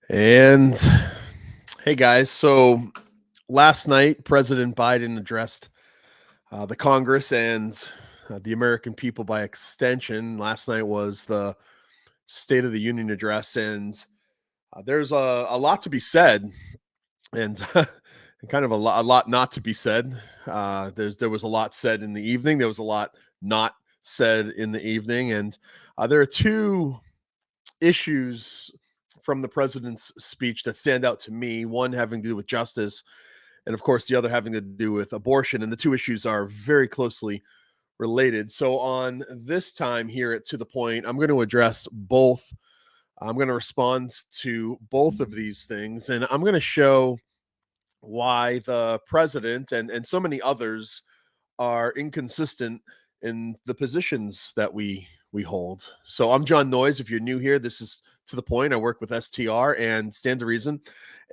And hey, guys. So last night, President Biden addressed the Congress and the American people by extension. Last night was the State of the Union address, and there's a lot to be said, and kind of a lot not to be said. There was a lot said in the evening. There was a lot not said in the evening, and there are two issues from the president's speech that stand out to me, one having to do with justice, and of course, the other having to do with abortion. And the two issues are very closely related. So, on this time here at To the Point, I'm going to address both. I'm going to respond to both of these things, and I'm going to show why the president and so many others are inconsistent in the positions that we hold. So I'm Jon Noyes. If you're new here, this is To the Point. I work with STR and Stand to Reason,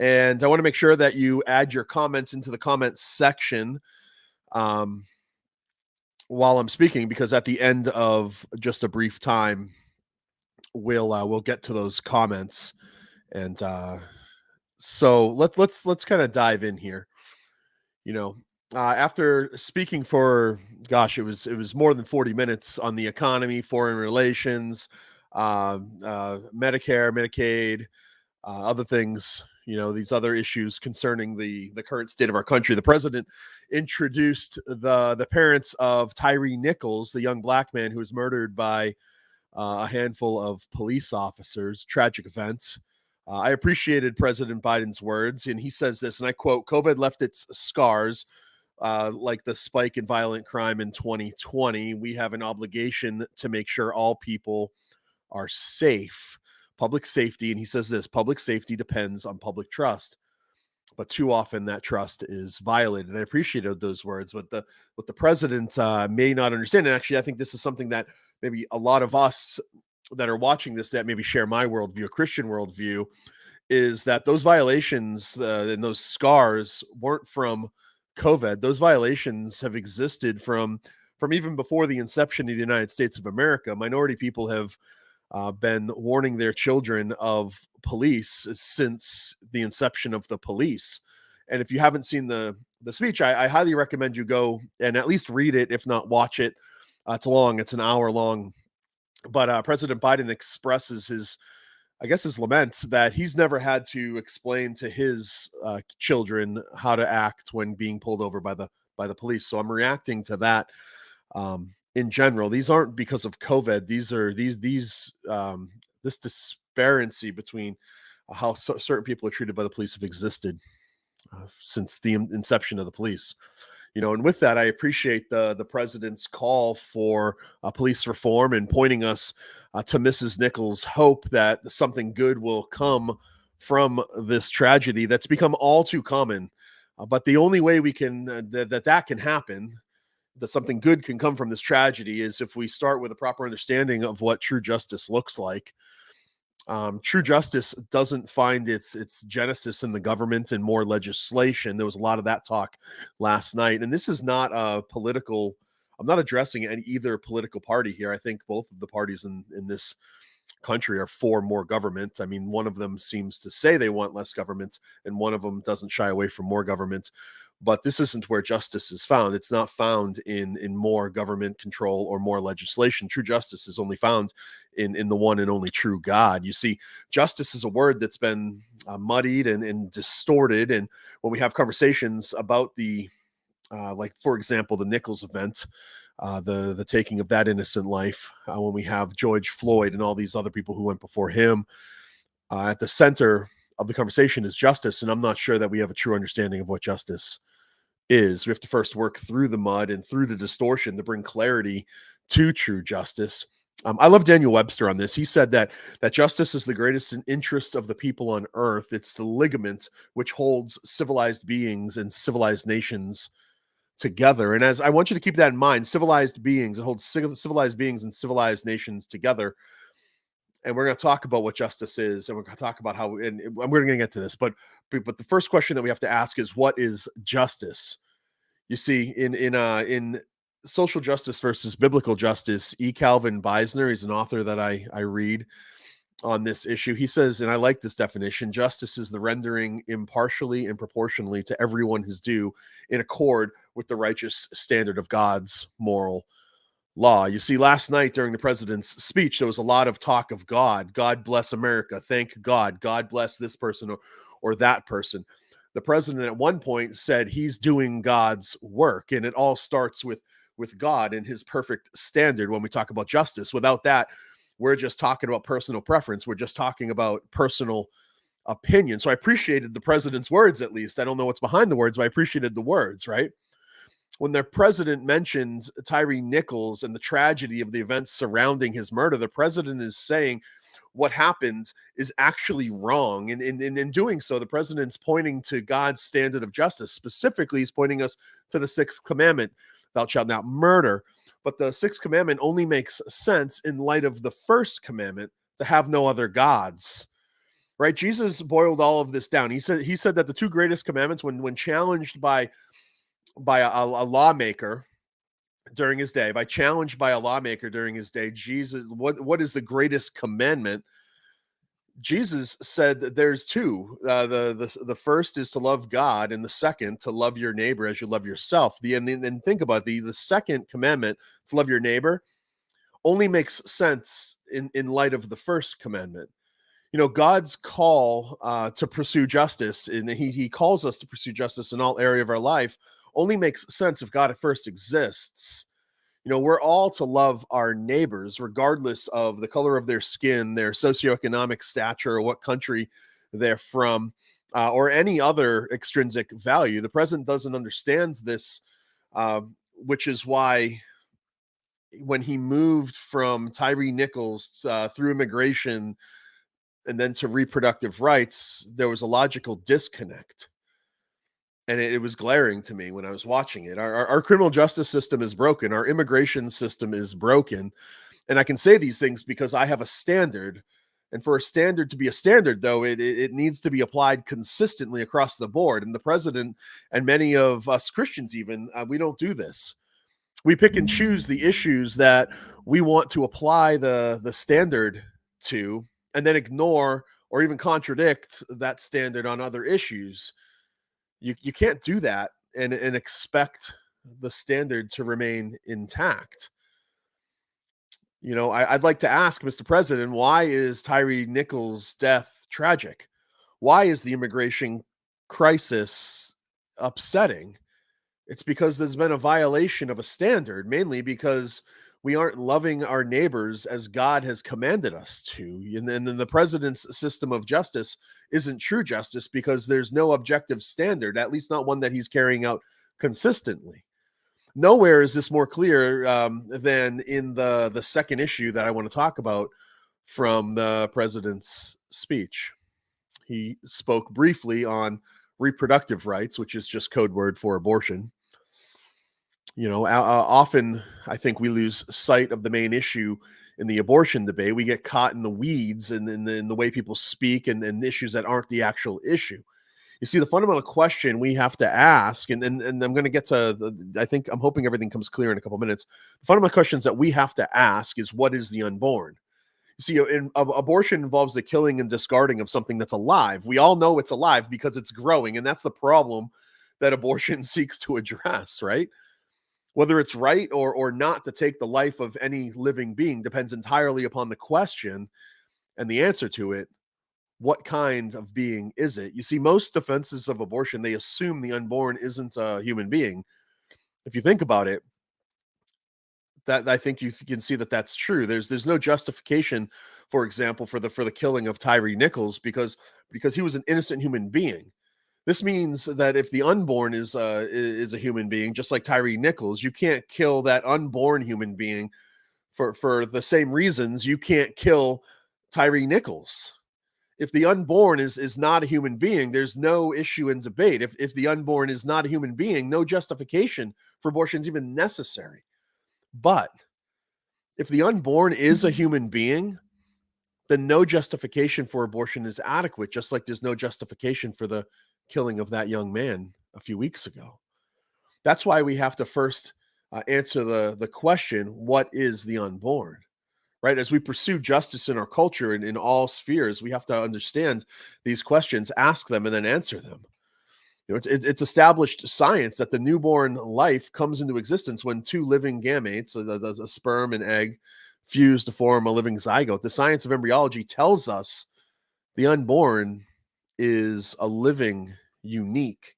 and I want to make sure that you add your comments into the comments section um, while I'm speaking, because at the end of just a brief time, we'll get to those comments, and so let's kind of dive in here. You know, after speaking for, gosh, it was more than 40 minutes on the economy, foreign relations, Medicare, Medicaid, other things, these other issues concerning the current state of our country. The president introduced the parents of Tyree Nichols, the young black man who was murdered by a handful of police officers. Tragic event. I appreciated President Biden's words, and he says this, and I quote: "COVID left its scars, like the spike in violent crime in 2020. We have an obligation to make sure all people are safe. Public safety," and he says this: "Public safety depends on public trust, but too often that trust is violated." I appreciated those words, but what the president may not understand, and actually, I think this is something that maybe a lot of us that are watching this that maybe share my worldview, a Christian worldview, is that those violations and those scars weren't from COVID. Those violations have existed from even before the inception of the United States of America. Minority people have been warning their children of police since the inception of the police. And if you haven't seen the speech, I highly recommend you go and at least read it, if not watch it. It's long; it's an hour long. But President Biden expresses his, I guess, his lament that he's never had to explain to his children how to act when being pulled over by the police. So I'm reacting to that. In general, these aren't because of COVID. These are this disparity between how certain people are treated by the police have existed since the inception of the police. And with that, I appreciate the president's call for police reform and pointing us to Mrs. Nichols' hope that something good will come from this tragedy that's become all too common. But the only way we can that can happen, that something good can come from this tragedy, is if we start with a proper understanding of what true justice looks like. True justice doesn't find its genesis in the government and more legislation. There was a lot of that talk last night, and this is not a political. I'm not addressing either political party here. I think both of the parties in this country are for more government. I mean, one of them seems to say they want less government, and one of them doesn't shy away from more government. But this isn't where justice is found. It's not found in more government control or more legislation. True justice is only found in the one and only true God. You see, justice is a word that's been muddied and distorted. And when we have conversations about like, for example, the Nichols event, the taking of that innocent life, when we have George Floyd and all these other people who went before him, at the center of the conversation is justice. And I'm not sure that we have a true understanding of what justice is. We have to first work through the mud and through the distortion to bring clarity to true justice. I love Daniel Webster on this. He said that justice is the greatest interest of the people on earth. It's the ligament which holds civilized beings and civilized nations together. And as I want you to keep that in mind, civilized beings, it holds civilized beings and civilized nations together. And we're going to talk about what justice is, and we're going to talk about how, and we're going to get to this. But the first question that we have to ask is, what is justice? You see, in Social Justice versus Biblical Justice, E. Calvin Beisner, he's an author that I read. on this issue. He says, and I like this definition, justice is the rendering impartially and proportionally to everyone his due in accord with the righteous standard of God's moral law. You see, last night during the president's speech, there was a lot of talk of God. God bless America. Thank God. God bless this person or that person. The president at one point said he's doing God's work, and it all starts with God and his perfect standard when we talk about justice. Without that, we're just talking about personal preference. We're just talking about personal opinion. So I appreciated the president's words, at least. I don't know what's behind the words, but I appreciated the words, right? When their president mentions Tyree Nichols and the tragedy of the events surrounding his murder, the president is saying what happened is actually wrong. And in doing so, the president's pointing to God's standard of justice. Specifically, he's pointing us to the sixth commandment, thou shalt not murder. But the sixth commandment only makes sense in light of the first commandment, to have no other gods. Right? Jesus boiled all of this down. He said that the two greatest commandments, when challenged by a lawmaker during his day, Jesus, what is the greatest commandment? Jesus said that there's two. The first is to love God, and the second to love your neighbor as you love yourself. And think about the second commandment, to love your neighbor, only makes sense in light of the first commandment. You know, God's call to pursue justice, and he calls us to pursue justice in all area of our life, only makes sense if God at first exists. You know, we're all to love our neighbors, regardless of the color of their skin, their socioeconomic stature, or what country they're from, or any other extrinsic value. The president doesn't understand this, which is why when he moved from Tyree Nichols through immigration and then to reproductive rights, there was a logical disconnect. And it was glaring to me when I was watching it. Our criminal justice system is broken. Our immigration system is broken. And I can say these things because I have a standard. And for a standard to be a standard, though, it needs to be applied consistently across the board. And the president and many of us Christians even, we don't do this. We pick and choose the issues that we want to apply the standard to, and then ignore or even contradict that standard on other issues. You can't do that and expect the standard to remain intact. You know, I'd like to ask Mr. President, why is Tyree Nichols' death tragic? Why is the immigration crisis upsetting? It's because there's been a violation of a standard, mainly because we aren't loving our neighbors as God has commanded us to. And then the president's system of justice isn't true justice because there's no objective standard, at least not one that he's carrying out consistently. Nowhere is this more clear than in the second issue that I want to talk about from the president's speech. He spoke briefly on reproductive rights, which is just code word for abortion. You know, often I think we lose sight of the main issue in the abortion debate. We get caught in the weeds and in the way people speak and issues that aren't the actual issue. You see, the fundamental question we have to ask, and I'm going to get to, I'm hoping everything comes clear in a couple minutes. The fundamental questions that we have to ask is, what is the unborn? You see, abortion involves the killing and discarding of something that's alive. We all know it's alive because it's growing, and that's the problem that abortion seeks to address, right? Whether it's right or not to take the life of any living being depends entirely upon the question and the answer to it. What kind of being is it? You see, most defenses of abortion, they assume the unborn isn't a human being. If you think about it, that I think you can see that that's true. There's no justification, for example, for the killing of Tyree Nichols because he was an innocent human being. This means that if the unborn is a human being, just like Tyree Nichols, you can't kill that unborn human being for the same reasons you can't kill Tyree Nichols. If the unborn is not a human being, there's no issue in debate. If the unborn is not a human being, no justification for abortion is even necessary. But if the unborn is a human being, then no justification for abortion is adequate, just like there's no justification for the killing of that young man a few weeks ago. That's why we have to first answer the question, what is the unborn? right? As we pursue justice in our culture and in all spheres, we have to understand these questions, ask them, and then answer them. It's established science that the newborn life comes into existence when two living gametes, a sperm and egg, fuse to form a living zygote. The science of embryology tells us the unborn is a living, unique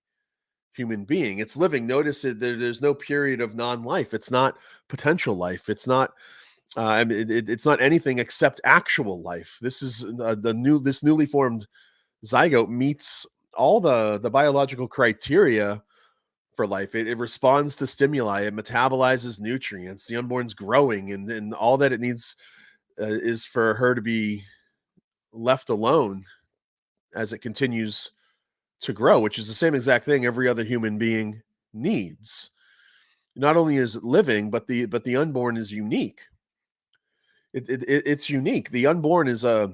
human being. It's living. Notice there's no period of non-life. It's not potential life. It's not. It's not anything except actual life. This is this newly formed zygote meets all the biological criteria for life. It responds to stimuli. It metabolizes nutrients. The unborn's growing, and all that it needs is for her to be left alone as it continues to grow, which is the same exact thing every other human being needs. Not only is it living, but the unborn is unique. It's unique. The unborn is a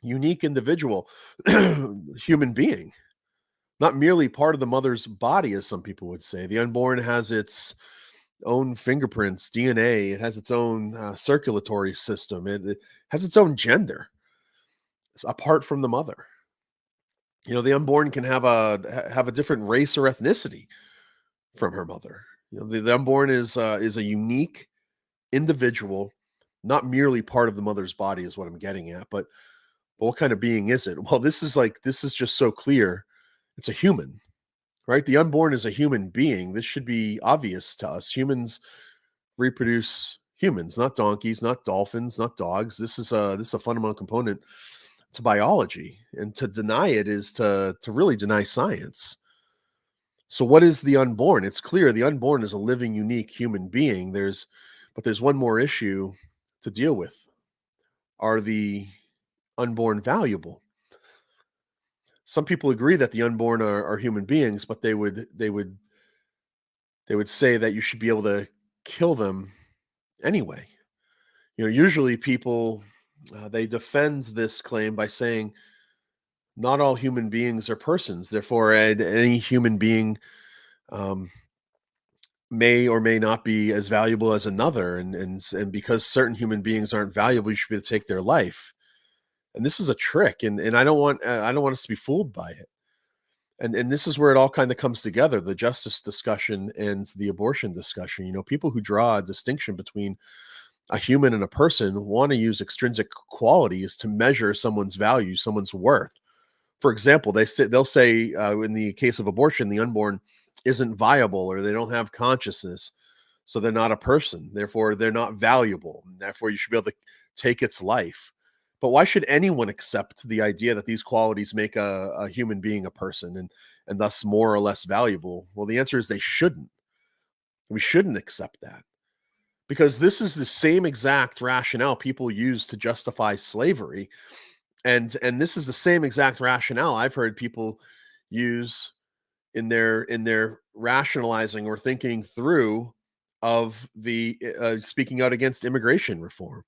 unique individual, human being, not merely part of the mother's body, as some people would say. The unborn has its own fingerprints, DNA. It has its own circulatory system. It has its own gender, apart from the mother. The unborn can have a different race or ethnicity from her mother. The unborn is a unique individual, not merely part of the mother's body, is what I'm getting at. But what kind of being is it? Well, this is just so clear. It's a human, right? The unborn is a human being. This should be obvious to us. Humans reproduce humans, not donkeys, not dolphins, not dogs. This is a fundamental component to biology, and to deny it is to really deny science. So what is the unborn? It's clear the unborn is a living, unique human being. But there's one more issue to deal with. Are the unborn valuable? Some people agree that the unborn are human beings, but they would say that you should be able to kill them anyway. Usually people they defend this claim by saying not all human beings are persons. Therefore, any human being um, may or may not be as valuable as another, and because certain human beings aren't valuable, you should be able to take their life. And this is a trick, and I don't want us to be fooled by it. And this is where it all kind of comes together: the justice discussion and the abortion discussion. People who draw a distinction between a human and a person want to use extrinsic qualities to measure someone's value, someone's worth. For example, they'll say in the case of abortion, the unborn isn't viable, or they don't have consciousness, so they're not a person. Therefore, they're not valuable. And therefore, you should be able to take its life. But why should anyone accept the idea that these qualities make a human being a person, and thus more or less valuable? Well, the answer is they shouldn't. We shouldn't accept that, because this is the same exact rationale people use to justify slavery. And this is the same exact rationale I've heard people use in their rationalizing or thinking through of the speaking out against immigration reform.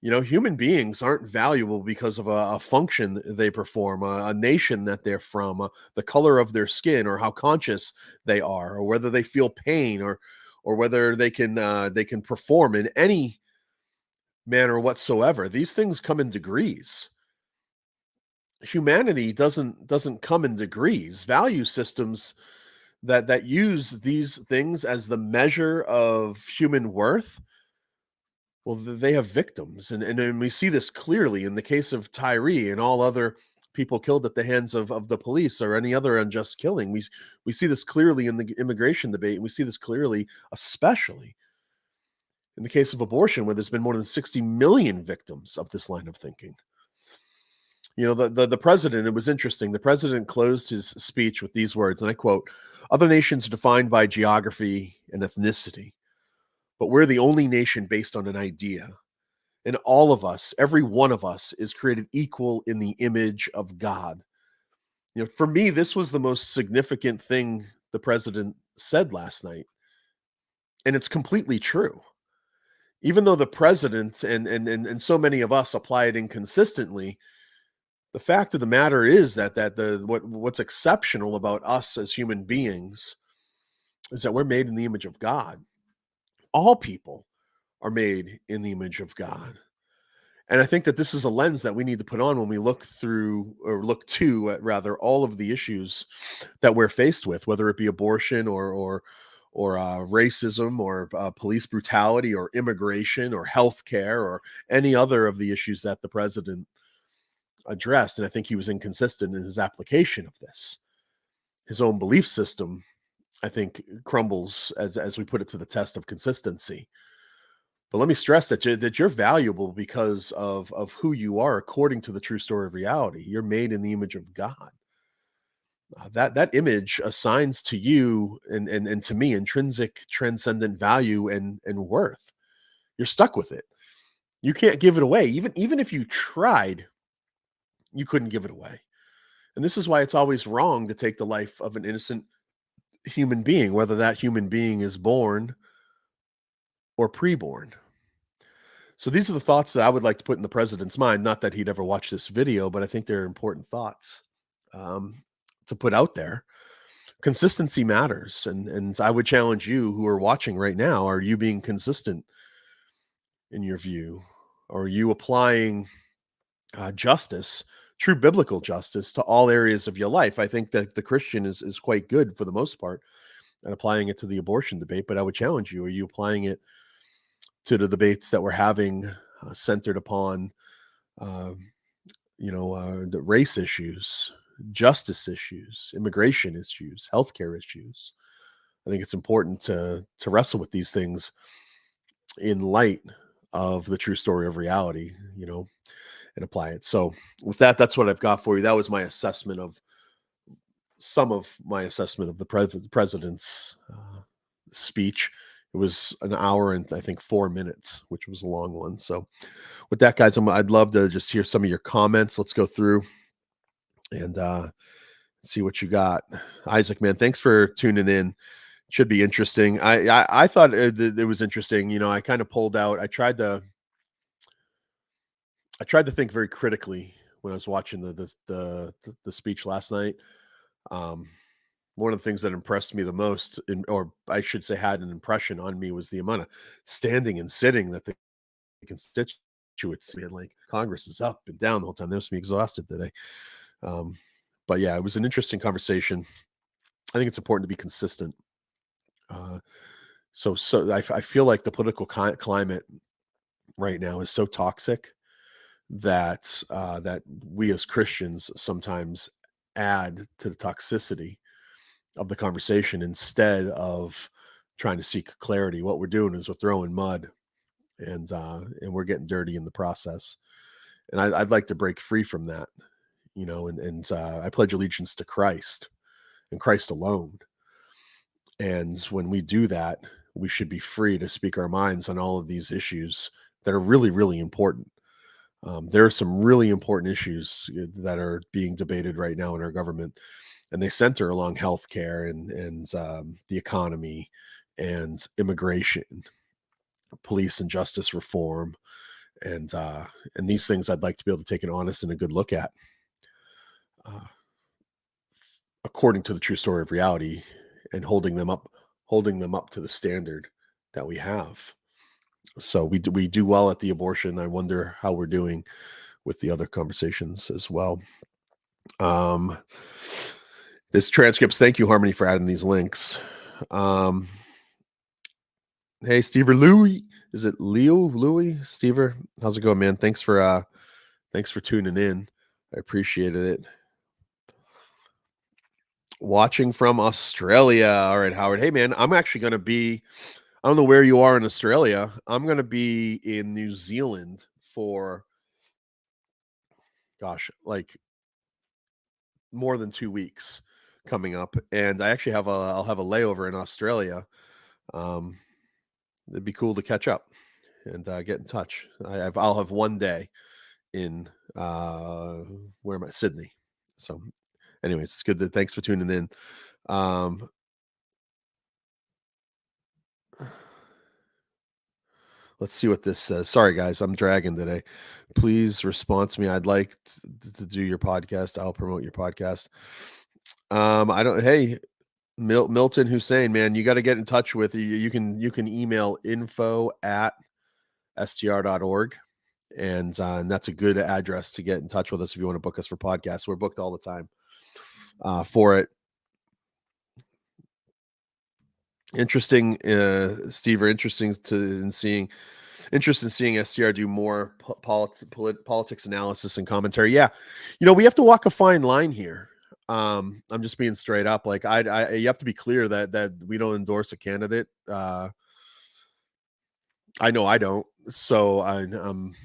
Human beings aren't valuable because of a function they perform, a nation that they're from, the color of their skin, or how conscious they are, or whether they feel pain, or whether they can perform in any manner whatsoever. These things come in degrees. Humanity doesn't come in degrees. Value systems that use these things as the measure of human worth, well, they have victims, and we see this clearly in the case of Tyree and all other people killed at the hands of the police or any other unjust killing. We see this clearly in the immigration debate, and we see this clearly, especially in the case of abortion, where there's been more than 60 million victims of this line of thinking. The president, it was interesting. The president closed his speech with these words, and I quote, "Other nations are defined by geography and ethnicity, but we're the only nation based on an idea. And all of us, every one of us, is created equal in the image of God." For me, this was the most significant thing the president said last night. And it's completely true. Even though the president and so many of us apply it inconsistently, the fact of the matter is that what's exceptional about us as human beings is that we're made in the image of God. All people are made in the image of God. And I think that this is a lens that we need to put on when we look through, or look to, rather, all of the issues that we're faced with, whether it be abortion or racism or police brutality or immigration or healthcare or any other of the issues that the president addressed. And I think he was inconsistent in his application of this. His own belief system, I think, crumbles as we put it to the test of consistency. But let me stress that you're valuable because of who you are according to the true story of reality. You're made in the image of God. That image assigns to you and to me intrinsic transcendent value and worth. You're stuck with it. You can't give it away. Even if you tried, you couldn't give it away. And this is why it's always wrong to take the life of an innocent human being, whether that human being is born or preborn. So these are the thoughts that I would like to put in the president's mind. Not that he'd ever watch this video, but I think they're important thoughts to put out there. Consistency matters, and I would challenge you who are watching right now: are you being consistent in your view? Are you applying justice, true biblical justice, to all areas of your life? I think that the Christian is quite good for the most part at applying it to the abortion debate, but I would challenge you: are you applying it to the debates that we're having centered upon, the race issues, justice issues, immigration issues, healthcare issues? I think it's important to wrestle with these things in light of the true story of reality, and apply it. So with that, that's what I've got for you. That was my assessment of the president's speech. It was an hour and I think 4 minutes, which was a long one. So with that, guys, I'd love to just hear some of your comments. Let's go through and see what you got. Isaac, man, thanks for tuning in. Should be interesting. I thought it was interesting. I kind of pulled out. I tried to think very critically when I was watching the speech last night. One of the things that impressed me the most, or I should say had an impression on me, was the amount of standing and sitting that the constituents, man, like Congress is up and down the whole time. They must be exhausted today. But yeah, it was an interesting conversation. I think it's important to be consistent. So I feel like the political climate right now is so toxic that that we as Christians sometimes add to the toxicity of the conversation instead of trying to seek clarity. What we're doing is we're throwing mud and we're getting dirty in the process. And I'd like to break free from that, and I pledge allegiance to Christ and Christ alone. And when we do that, we should be free to speak our minds on all of these issues that are really, really important. There are some really important issues that are being debated right now in our government, and they center along healthcare and the economy and immigration, police and justice reform, and these things I'd like to be able to take an honest and a good look at, according to the true story of reality, and holding them up to the standard that we have. So we do well at the abortion. I wonder how we're doing with the other conversations as well. This transcripts. Thank you, Harmony, for adding these links. Hey, Stever Louie. Is it Louie? Stever, how's it going, man? Thanks for tuning in. I appreciated it. Watching from Australia. All right, Howard. Hey, man, I'm actually going to be, I don't know where you are in Australia. I'm going to be in New Zealand for, like more than 2 weeks coming up. And I actually I'll have a layover in Australia. It'd be cool to catch up and get in touch. I'll have 1 day in where am I? Sydney. So anyways, it's good. Thanks for tuning in. Let's see what this says. Sorry, guys, I'm dragging today. Please respond to me. I'd like to do your podcast. I'll promote your podcast. I don't. Hey, Milton Hussein, man, you got to get in touch with you. You can email info at str.org. And that's a good address to get in touch with us if you want to book us for podcasts. We're booked all the time for it. Interesting, Steve, or interesting interest in seeing STR do more politics analysis and commentary. Yeah, we have to walk a fine line here. I'm just being straight up. Like, you have to be clear that we don't endorse a candidate. I know I don't. So and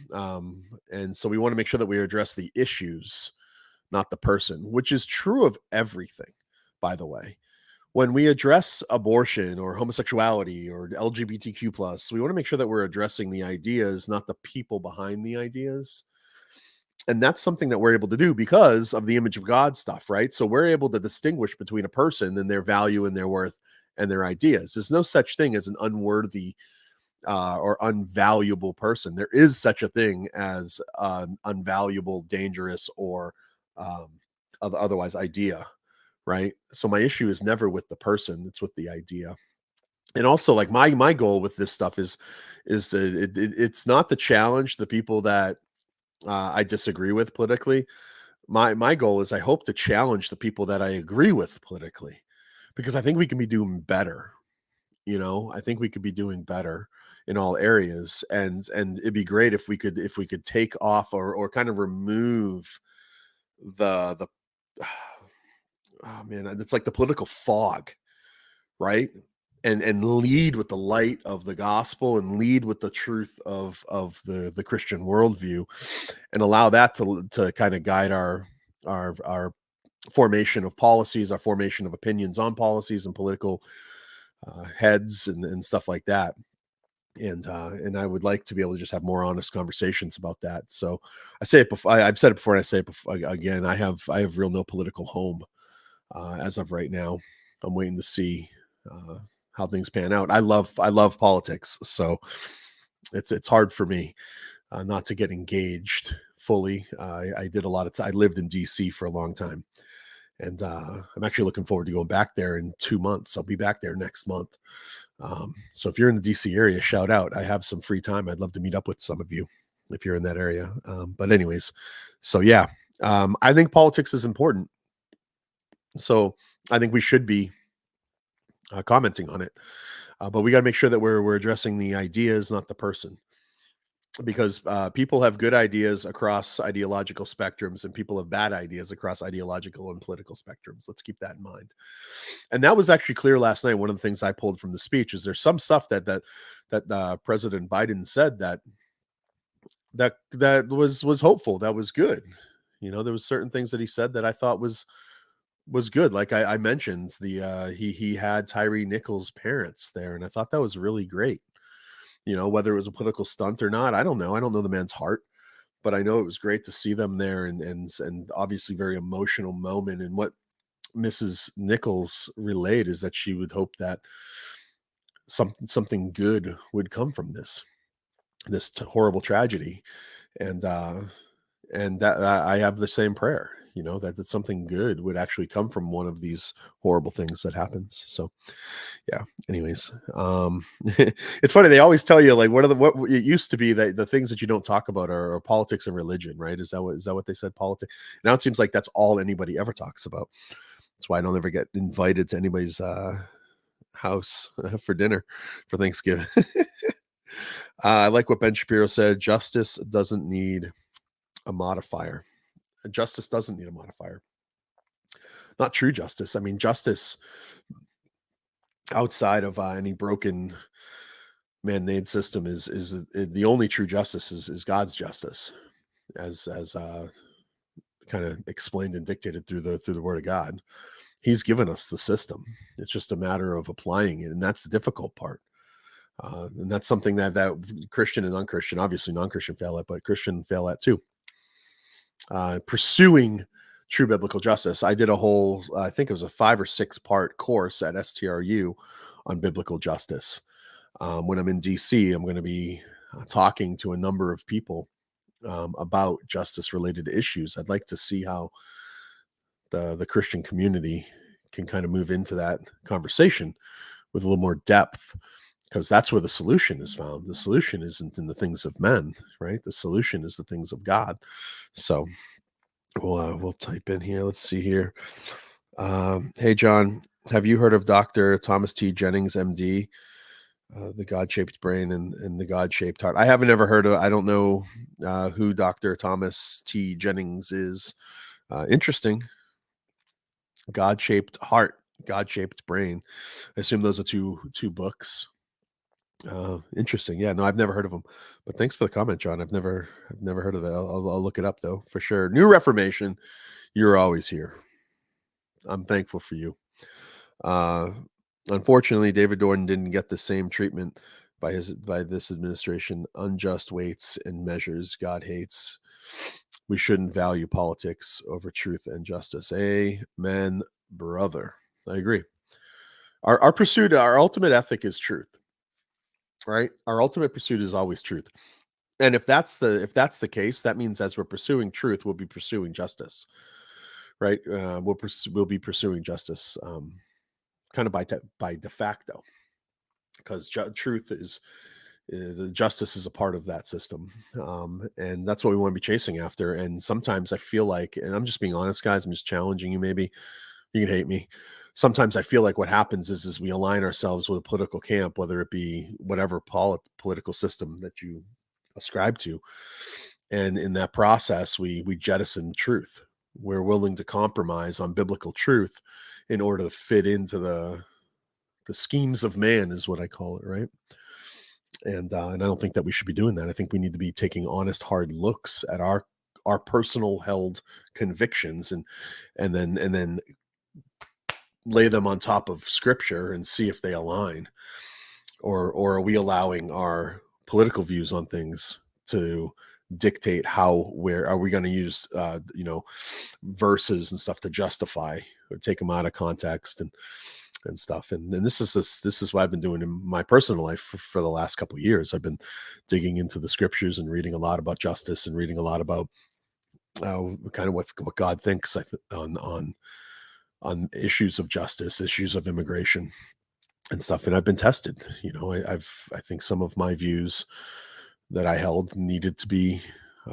so we want to make sure that we address the issues, not the person, which is true of everything, by the way. When we address abortion or homosexuality or LGBTQ plus, we want to make sure that we're addressing the ideas, not the people behind the ideas. And that's something that we're able to do because of the image of God stuff, right? So we're able to distinguish between a person and their value and their worth and their ideas. There's no such thing as an unworthy or unvaluable person. There is such a thing as an unvaluable, dangerous, or otherwise idea, right? So my issue is never with the person; it's with the idea. And also, like, my goal with this stuff is it's not to challenge the people that I disagree with politically. My goal is I hope to challenge the people that I agree with politically, because I think we can be doing better. I think we could be doing better in all areas, and it'd be great if we could take off or kind of remove the oh man, it's like the political fog, right? And lead with the light of the gospel and lead with the truth of the Christian worldview, and allow that to kind of guide our formation of policies, our formation of opinions on policies and political heads and stuff like that. And I would like to be able to just have more honest conversations about that. So I say it before. I've said it before, and I say it again. I have real no political home as of right now. I'm waiting to see how things pan out. I love politics, so it's hard for me not to get engaged fully. I did a lot of. I lived in DC for a long time, and I'm actually looking forward to going back there in 2 months. I'll be back there next month. So if you're in the DC area, shout out. I have some free time. I'd love to meet up with some of you if you're in that area. But anyways, so yeah, I think politics is important. So I think we should be commenting on it. But we got to make sure that we're addressing the ideas, not the person. Because people have good ideas across ideological spectrums, and people have bad ideas across ideological and political spectrums. Let's keep that in mind. And that was actually clear last night. One of the things I pulled from the speech is there's some stuff that President Biden said that was hopeful, that was good. There was certain things that he said that I thought was good. Like I mentioned, he had Tyre Nichols' parents there, and I thought that was really great. Whether it was a political stunt or not, I don't know. I don't know the man's heart, but I know it was great to see them there, and obviously very emotional moment. And what Mrs. Nichols relayed is that she would hope that something good would come from this horrible tragedy, and that I have the same prayer. That something good would actually come from one of these horrible things that happens. So yeah, anyways, it's funny, they always tell you, like, what it used to be that the things that you don't talk about are politics and religion, right? Is that what they said? Politics. Now it seems like that's all anybody ever talks about. That's why I don't ever get invited to anybody's house for dinner for Thanksgiving. I like what Ben Shapiro said. Justice doesn't need a modifier. Justice doesn't need a modifier. Not true justice. I mean, justice outside of any broken man-made system is the only true justice is God's justice, as kind of explained and dictated through the Word of God. He's given us the system. It's just a matter of applying it, and that's the difficult part. And that's something that Christian and non-Christian, obviously non-Christian fail at, but Christian fail at too. Pursuing true biblical justice. I did a whole, I think it was a 5 or 6 part course at STRU on biblical justice. When I'm in DC, I'm going to be talking to a number of people about justice related issues. I'd like to see how the Christian community can kind of move into that conversation with a little more depth. because that's where the solution is found. The solution isn't in the things of men, right? The solution is the things of God. So we'll type in here. Let's see here. Hey, John, have you heard of Dr. Thomas T. Jennings, MD? The God-shaped brain and the God-shaped heart. I haven't ever heard of. I don't know who Dr. Thomas T. Jennings is. Interesting. God-shaped heart, God-shaped brain. I assume those are two books. Interesting. Yeah, no, I've never heard of them. But thanks for the comment, John. I've never heard of it. I'll look it up though for sure. New Reformation. You're always here. I'm thankful for you. Uh, Unfortunately, David Dorn didn't get the same treatment by this administration. Unjust weights and measures God hates. We shouldn't value politics over truth and justice. Amen, brother. I agree. Our pursuit, our ultimate ethic is truth, right? Our ultimate pursuit is always truth. And if that's the case, that means as we're pursuing truth, we'll be pursuing justice, right? We'll be pursuing justice, kind of by de facto, because truth is the justice is a part of that system, and that's what we want to be chasing after. And sometimes I feel like, and I'm just being honest, guys, I'm just challenging you. Maybe you can hate me. Sometimes I feel like what happens is we align ourselves with a political camp, whether it be whatever political system that you ascribe to, and in that process, we jettison truth. We're willing to compromise on biblical truth in order to fit into the schemes of man, is what I call it, right? And I don't think that we should be doing that. I think we need to be taking honest, hard looks at our personal held convictions, and then lay them on top of Scripture and see if they align, or are we allowing our political views on things to dictate where are we going to use verses and stuff to justify or take them out of context and stuff. And this is what I've been doing in my personal life for the last couple of years. I've been digging into the scriptures and reading a lot about justice and reading a lot about kind of what God thinks on issues of justice, issues of immigration and stuff. And I've been tested. I think some of my views that I held needed to be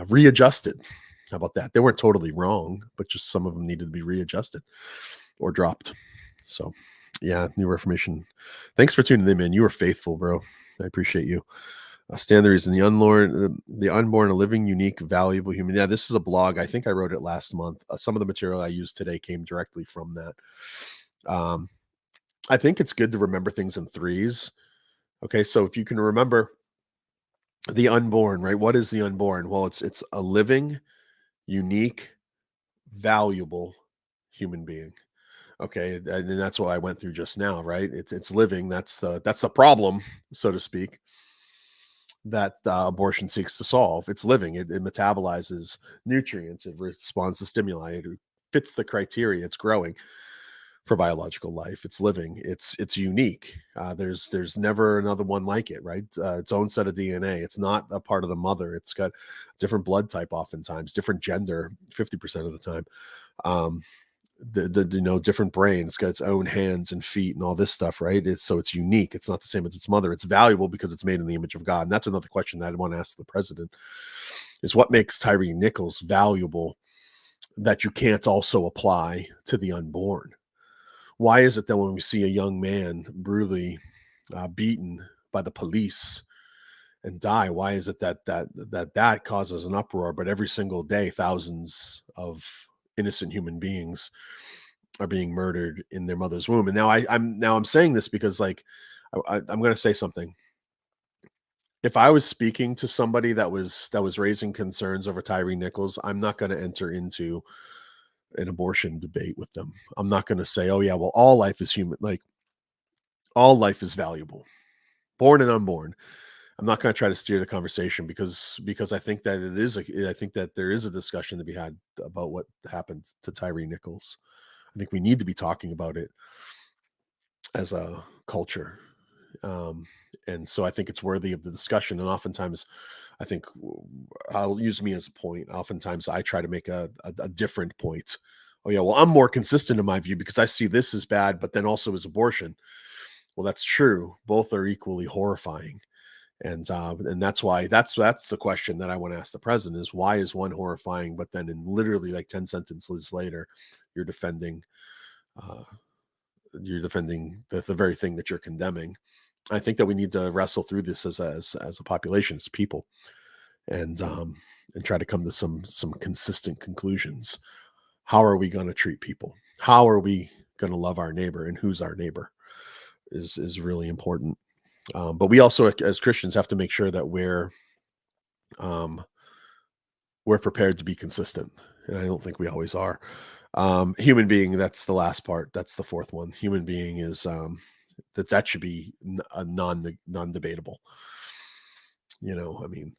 readjusted. How about that? They weren't totally wrong, but just some of them needed to be readjusted or dropped. So yeah, New Reformation. Thanks for tuning in, man. You were faithful, bro. I appreciate you. Stand there is in the unborn, a living, unique, valuable human. Yeah, this is a blog. I think I wrote it last month. Some of the material I used today came directly from that. I think it's good to remember things in threes. Okay, so if you can remember the unborn, right? What is the unborn? Well, it's a living, unique, valuable human being. Okay, and that's what I went through just now, right? It's living. That's the problem, so to speak, that abortion seeks to solve. It's living. It metabolizes nutrients. It responds to stimuli. It fits the criteria. It's growing for biological life. It's living. It's unique. There's never another one like it, right? Its own set of DNA. It's not a part of the mother. It's got different blood type, oftentimes different gender, 50% of the time. Different brain. It's got its own hands and feet and all this stuff, right? It's unique. It's not the same as its mother. It's valuable because it's made in the image of God. And that's another question that I want to ask the president: is what makes Tyre Nichols valuable that you can't also apply to the unborn? Why is it that when we see a young man brutally beaten by the police and die, why is it that causes an uproar, but every single day thousands of innocent human beings are being murdered in their mother's womb? And now I'm saying this because, like, I'm going to say something. If I was speaking to somebody that was raising concerns over Tyre Nichols, I'm not going to enter into an abortion debate with them. I'm not going to say, oh yeah, well, all life is human. Like, all life is valuable, born and unborn. I'm not going to try to steer the conversation because I think that I think that there is a discussion to be had about what happened to Tyre Nichols. I think we need to be talking about it as a culture. And so I think it's worthy of the discussion. And oftentimes, I think I'll use me as a point. Oftentimes I try to make a different point. Oh yeah, well, I'm more consistent in my view because I see this as bad, but then also as abortion. Well, that's true. Both are equally horrifying. And that's why that's the question that I want to ask the president is why is one horrifying, but then in literally like 10 sentences later, you're defending uh, the very thing that you're condemning. I think that we need to wrestle through this as a population, as people, and try to come to some consistent conclusions. How are we going to treat people? How are we going to love our neighbor, and who's our neighbor is really important. But we also, as Christians, have to make sure that um, we're prepared to be consistent, and I don't think we always are. Human being, that's the last part. That's the fourth one. Human being is that should be a non-debatable. I mean,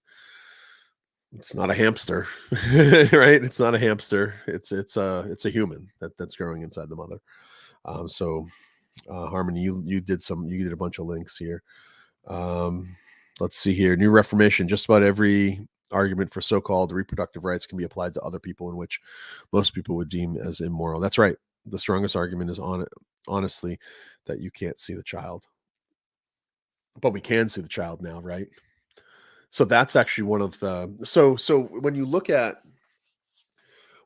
it's not a hamster, right? It's not a hamster. It's a human that's growing inside the mother. So Harmony, you did a bunch of links here. Um, let's see here. New Reformation. Just about every argument for so-called reproductive rights can be applied to other people in which most people would deem as immoral. That's right. The strongest argument is honestly that you can't see the child, but we can see the child now, right? So that's actually one of the so when you look at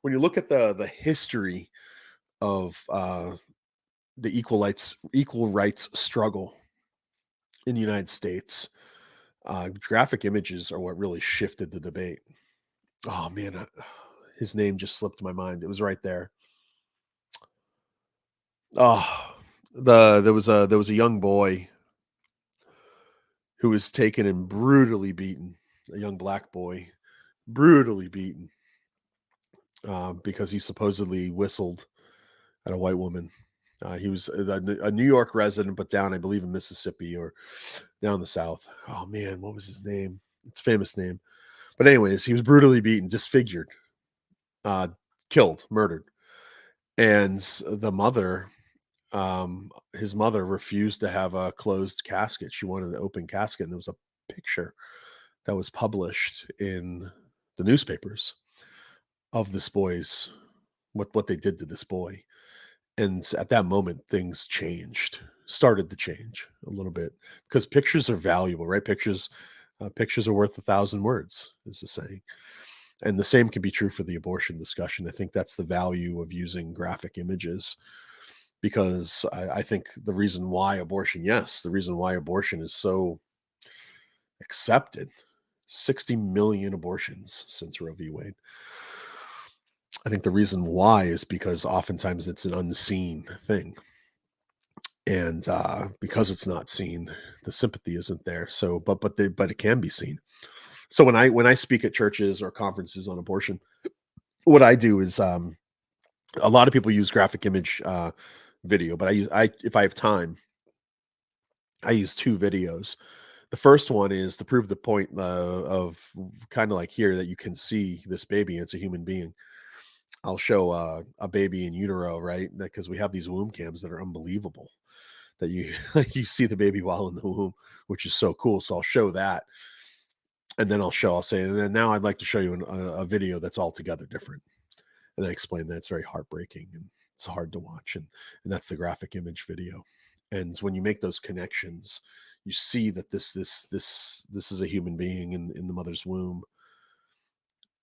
the history of the equal rights struggle in the United States, graphic images are what really shifted the debate. Oh man, his name just slipped my mind. It was right there. Oh, there was a young boy who was taken and brutally beaten. A young black boy, brutally beaten, because he supposedly whistled at a white woman. He was a New York resident, but down, I believe, in Mississippi or down the South. Oh man, what was his name? It's a famous name. But anyways, he was brutally beaten, disfigured, uh, killed, murdered, and the mother, his mother, refused to have a closed casket. She wanted an open casket, and there was a picture that was published in the newspapers of this boy's what they did to this boy. And at that moment, things started to change a little bit because pictures are valuable, right? Pictures are worth 1,000 words, is the saying. And the same can be true for the abortion discussion. I think that's the value of using graphic images because I think the reason why abortion is so accepted, 60 million abortions since Roe v. Wade. I think the reason why is because oftentimes it's an unseen thing. And because it's not seen, the sympathy isn't there. So, but it can be seen. So when I speak at churches or conferences on abortion, what I do is a lot of people use graphic image video, but if I have time, I use two videos. The first one is to prove the point of kind of like here that you can see this baby. It's a human being. I'll show a baby in utero, right? Because we have these womb cams that are unbelievable. That you you see the baby while in the womb, which is so cool. So I'll show that, and then I'll say, and then now I'd like to show you a video that's altogether different, and then explain that it's very heartbreaking and it's hard to watch, and that's the graphic image video. And when you make those connections, you see that this is a human being in the mother's womb.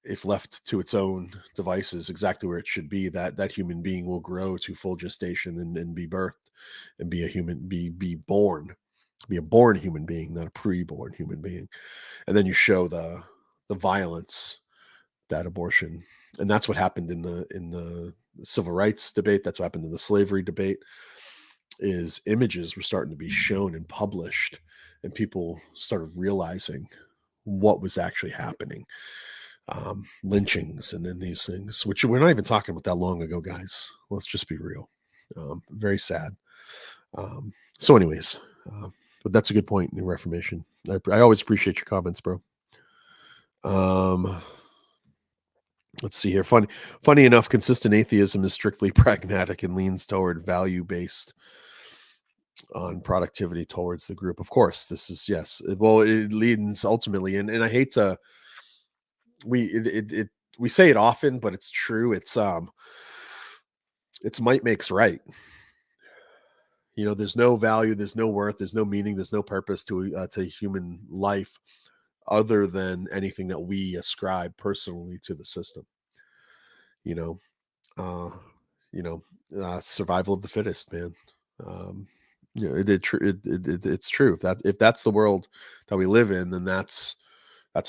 If left to its own devices, exactly where it should be, that human being will grow to full gestation and be birthed and be a human, be born, be a born human being, not a pre-born human being. And then you show the violence that abortion, and that's what happened in the civil rights debate. That's what happened in the slavery debate. Is images were starting to be shown and published, and people started realizing what was actually happening. Lynchings and then these things, which we're not even talking about that long ago, guys. Let's just be real. Very sad. So, anyways, but that's a good point in the Reformation. I always appreciate your comments, bro. Um, let's see here. Funny enough, consistent atheism is strictly pragmatic and leans toward value based on productivity towards the group. Of course, this is yes. Well, it leads ultimately, and I hate to we say it often, but it's true. It's might makes right. There's no value, there's no worth, there's no meaning, there's no purpose to human life other than anything that we ascribe personally to the system. You know, uh, Survival of the fittest, man. Um, it's true. If that's the world that we live in, then that's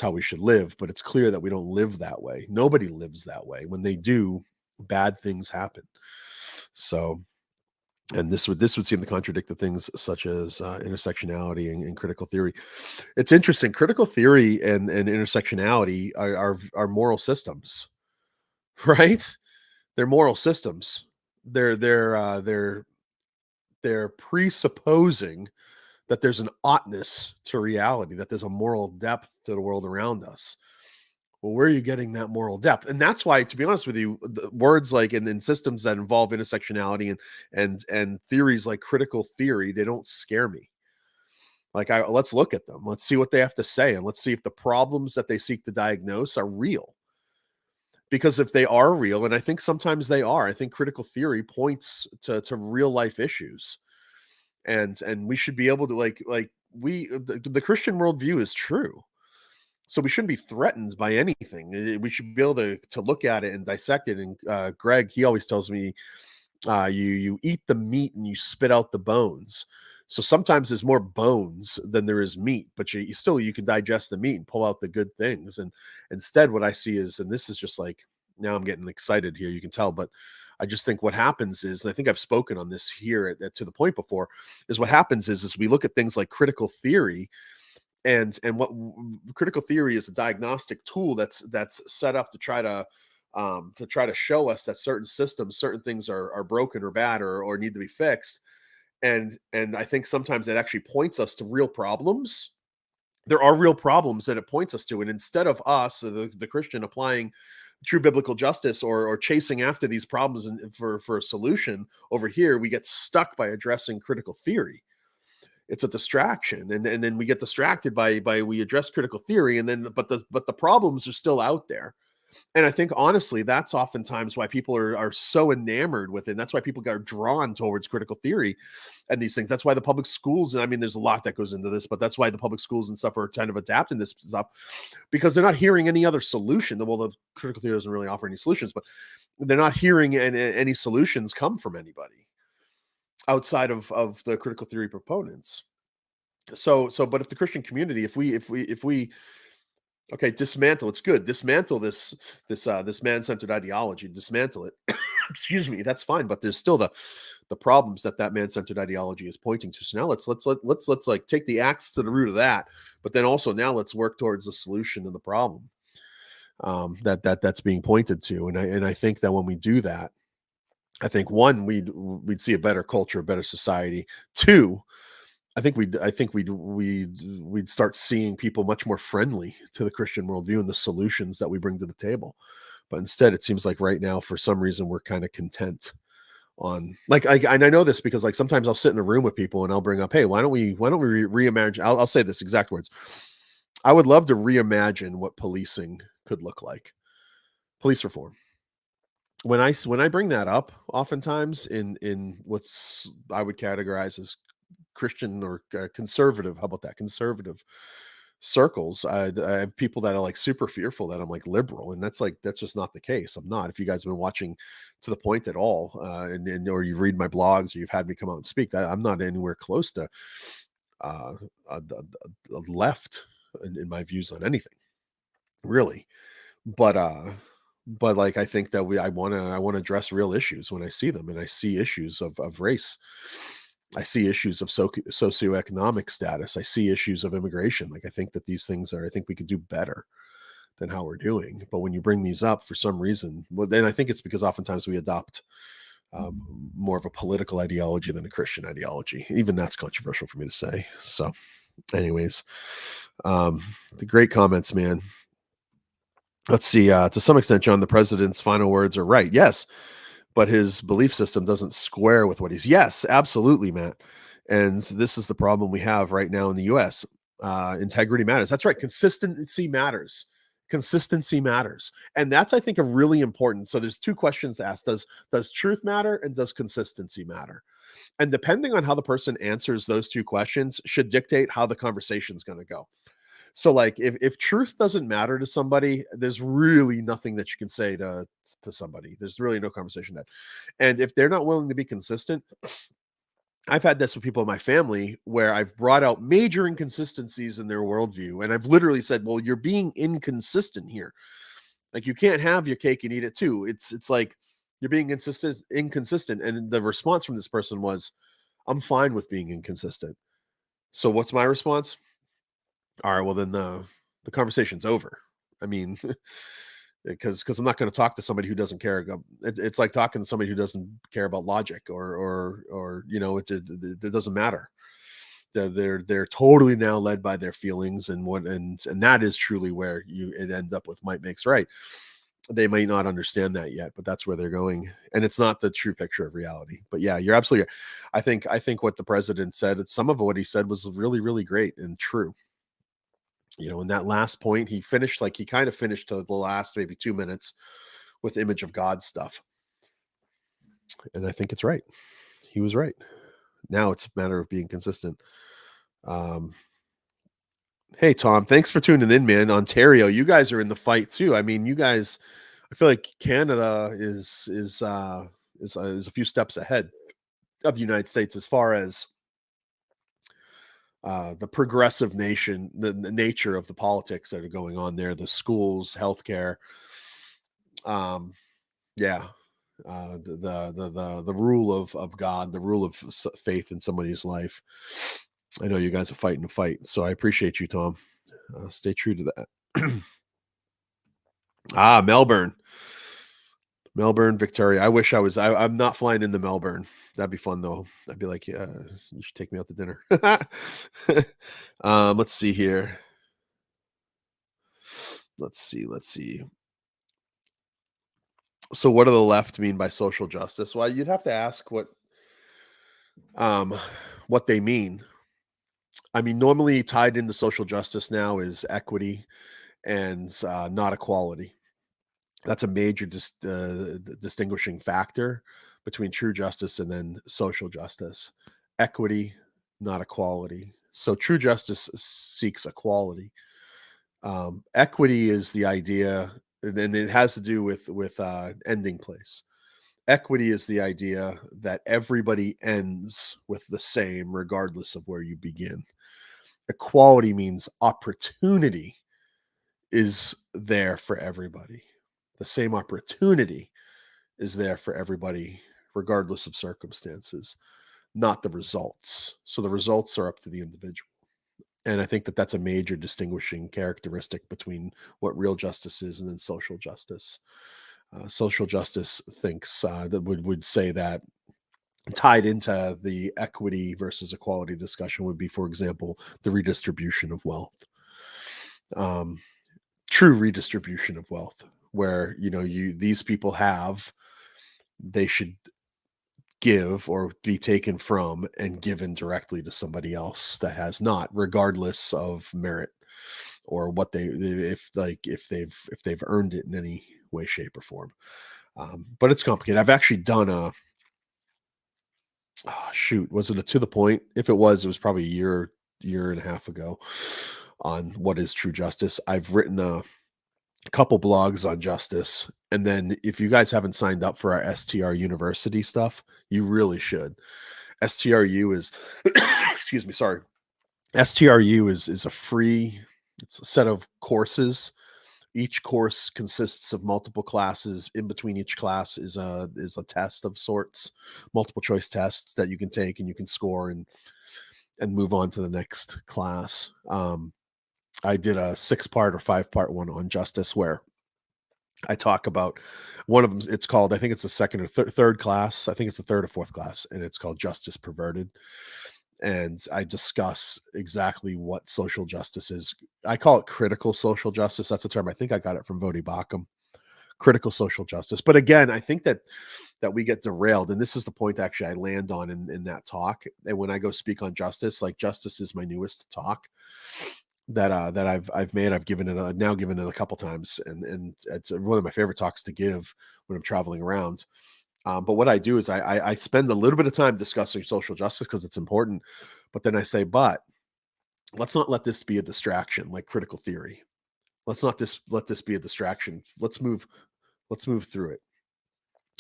how we should live. But it's clear that we don't live that way. Nobody lives that way. When they do, bad things happen. So, and this would seem to contradict the things such as intersectionality and critical theory. It's interesting. Critical theory and intersectionality are moral systems, right? They're moral systems. They're presupposing that there's an oughtness to reality, that there's a moral depth to the world around us. Well, where are you getting that moral depth? And that's why, to be honest with you, the words like and systems that involve intersectionality and theories like critical theory, they don't scare me. Like, let's look at them. Let's see what they have to say, and let's see if the problems that they seek to diagnose are real. Because if they are real, and I think sometimes they are, I think critical theory points to real life issues, and we should be able to the Christian worldview is true. So we shouldn't be threatened by anything. We should be able to look at it and dissect it. And Greg, he always tells me, you eat the meat and you spit out the bones. So sometimes there's more bones than there is meat, but you can digest the meat and pull out the good things. And instead, what I see is, and this is just like, now I'm getting excited here, you can tell, but I just think what happens is, and I think I've spoken on this here to the point before, is what happens is we look at things like critical theory, and what critical theory is a diagnostic tool that's set up to try to show us that certain systems, certain things are broken or bad or need to be fixed. And I think sometimes it actually points us to real problems. There are real problems that it points us to. And instead of us, the Christian, applying true biblical justice or chasing after these problems for a solution, over here, we get stuck by addressing critical theory. It's a distraction, and then we get distracted by we address critical theory, and then but the problems are still out there. And I think honestly, that's oftentimes why people are so enamored with it. And that's why people got drawn towards critical theory and these things. That's why the public schools, and I mean, there's a lot that goes into this, but that's why the public schools and stuff are kind of adapting this stuff, because they're not hearing any other solution. Well, the critical theory doesn't really offer any solutions, but they're not hearing any solutions come from anybody outside of the critical theory proponents. So, but if the Christian community, if we okay, dismantle, it's good. Dismantle this man-centered ideology, dismantle it. Excuse me, that's fine, but there's still the problems that man-centered ideology is pointing to. So now let's like take the axe to the root of that, but then also now let's work towards the solution to the problem that's being pointed to. And I think that when we do that, I think one, we'd see a better culture, a better society. Two, I think we'd start seeing people much more friendly to the Christian worldview and the solutions that we bring to the table. But instead, it seems like right now, for some reason, we're kind of content on and I know this because like sometimes I'll sit in a room with people and I'll bring up, hey, why don't we reimagine? I'll say this exact words. I would love to reimagine what policing could look like, police reform. When I bring that up, oftentimes in what's I would categorize as Christian or conservative, how about that, conservative circles, I have people that are like super fearful that I'm like liberal, and that's just not the case. I'm not. If you guys have been watching To the Point at all, and or you read my blogs or you've had me come out and speak, I'm not anywhere close to a left in my views on anything, really. But like I think that I want to address real issues when I see them, and I see issues of race. I see issues of socioeconomic status. I see issues of immigration. Like I think that these things I think we could do better than how we're doing. But when you bring these up for some reason, well, then I think it's because oftentimes we adopt more of a political ideology than a Christian ideology. Even that's controversial for me to say. So, anyways, the great comments, man. Let's see. To some extent, John, the president's final words are right. Yes, but his belief system doesn't square with what he's. Yes, absolutely, Matt. And this is the problem we have right now in the U.S. Integrity matters. That's right. Consistency matters. Consistency matters, and that's I think a really important. So there's two questions to ask: Does truth matter, and does consistency matter? And depending on how the person answers those two questions should dictate how the conversation's going to go. So like if truth doesn't matter to somebody, there's really nothing that you can say to somebody. There's really no conversation there. And if they're not willing to be consistent, I've had this with people in my family where I've brought out major inconsistencies in their worldview. And I've literally said, well, you're being inconsistent here. Like you can't have your cake and eat it too. It's like you're being inconsistent. And the response from this person was, I'm fine with being inconsistent. So what's my response? All right, well then the conversation's over. I mean, because I'm not going to talk to somebody who doesn't care. It's like talking to somebody who doesn't care about logic or it doesn't matter. They're totally now led by their feelings and that is truly where it ends up with might makes right. They might not understand that yet, but that's where they're going, and it's not the true picture of reality. But yeah, you're absolutely. I think what the president said, some of what he said was really really great and true. In that last point, he kind of finished to the last maybe 2 minutes with image of God stuff. And I think it's right. He was right. Now it's a matter of being consistent. Hey, Tom, thanks for tuning in, man. Ontario, you guys are in the fight too. I mean, you guys, I feel like Canada is a few steps ahead of the United States as far as the progressive nation, the nature of the politics that are going on there, the schools, healthcare, yeah, the rule of God, the rule of faith in somebody's life. I know you guys are fighting a fight, so I appreciate you, Tom. Stay true to that. Melbourne, Victoria. I wish I was. I'm not flying into Melbourne. That'd be fun though. I'd be like, yeah, you should take me out to dinner. Let's see here. Let's see. So what do the left mean by social justice? Well, you'd have to ask what they mean. I mean, normally tied into social justice now is equity and not equality. That's a major distinguishing factor between true justice and then social justice. Equity, not equality. So true justice seeks equality. Equity is the idea, and it has to do with ending place. Equity is the idea that everybody ends with the same, regardless of where you begin. Equality means opportunity is there for everybody. The same opportunity is there for everybody, regardless of circumstances, not the results. So the results are up to the individual. And I think that that's a major distinguishing characteristic between what real justice is and then social justice. Social justice thinks that would say that tied into the equity versus equality discussion would be, for example, the redistribution of wealth. True redistribution of wealth, where these people they should give or be taken from and given directly to somebody else that has not, regardless of merit or what if they've earned it in any way, shape, or form. But it's complicated. I've actually done was it a to the point? If it was probably a year and a half ago on what is true justice. I've written a couple blogs on justice. And then if you guys haven't signed up for our STR University stuff, you really should. STRU is excuse me, sorry. STRU is a free, it's a set of courses. Each course consists of multiple classes. In between each class is a test of sorts, multiple choice tests that you can take and you can score and move on to the next class. I did a 6-part or 5-part one on justice where I talk about one of them. It's called, I think it's the second or third class. I think it's the third or fourth class, and it's called Justice Perverted. And I discuss exactly what social justice is. I call it critical social justice. That's a term. I think I got it from Vodi Bakum. Critical social justice. But again, I think that we get derailed. And this is the point actually I land on in that talk. And when I go speak on justice, like justice is my newest talk that I've made. I've now given it a couple times, and it's one of my favorite talks to give when I'm traveling around. But what I do is I spend a little bit of time discussing social justice because it's important. But then I say, but let's not let this be a distraction like critical theory. Let's not let this be a distraction. Let's move through it.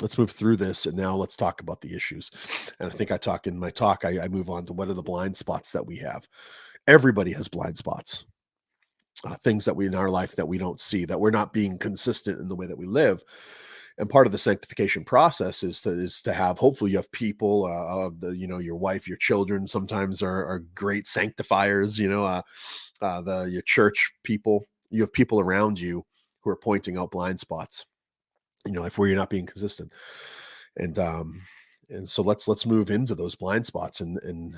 Let's move through this, and now let's talk about the issues. And I think I talk in my talk, I move on to what are the blind spots that we have. Everybody has blind spots, things that we in our life that we don't see, that we're not being consistent in the way that we live. And part of the sanctification process is to have, hopefully you have people, your wife, your children sometimes are great sanctifiers, your church people, you have people around you who are pointing out blind spots, like where you're not being consistent. And so let's move into those blind spots and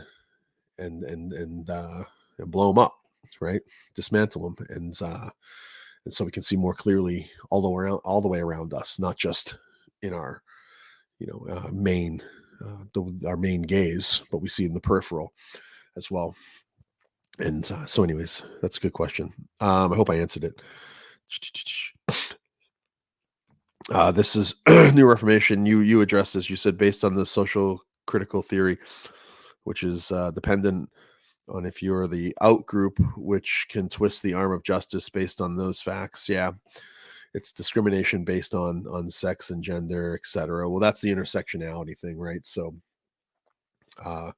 blow them up, right? Dismantle them, and so we can see more clearly all the way around us, not just in our main our main gaze, but we see in the peripheral as well. And so anyways, that's a good question. I hope I answered it. This is New Reformation. You addressed this. You said based on the social critical theory, which is dependent on if you're the out group, which can twist the arm of justice based on those facts. Yeah, it's discrimination based on sex and gender, etc. Well, that's the intersectionality thing, right? So there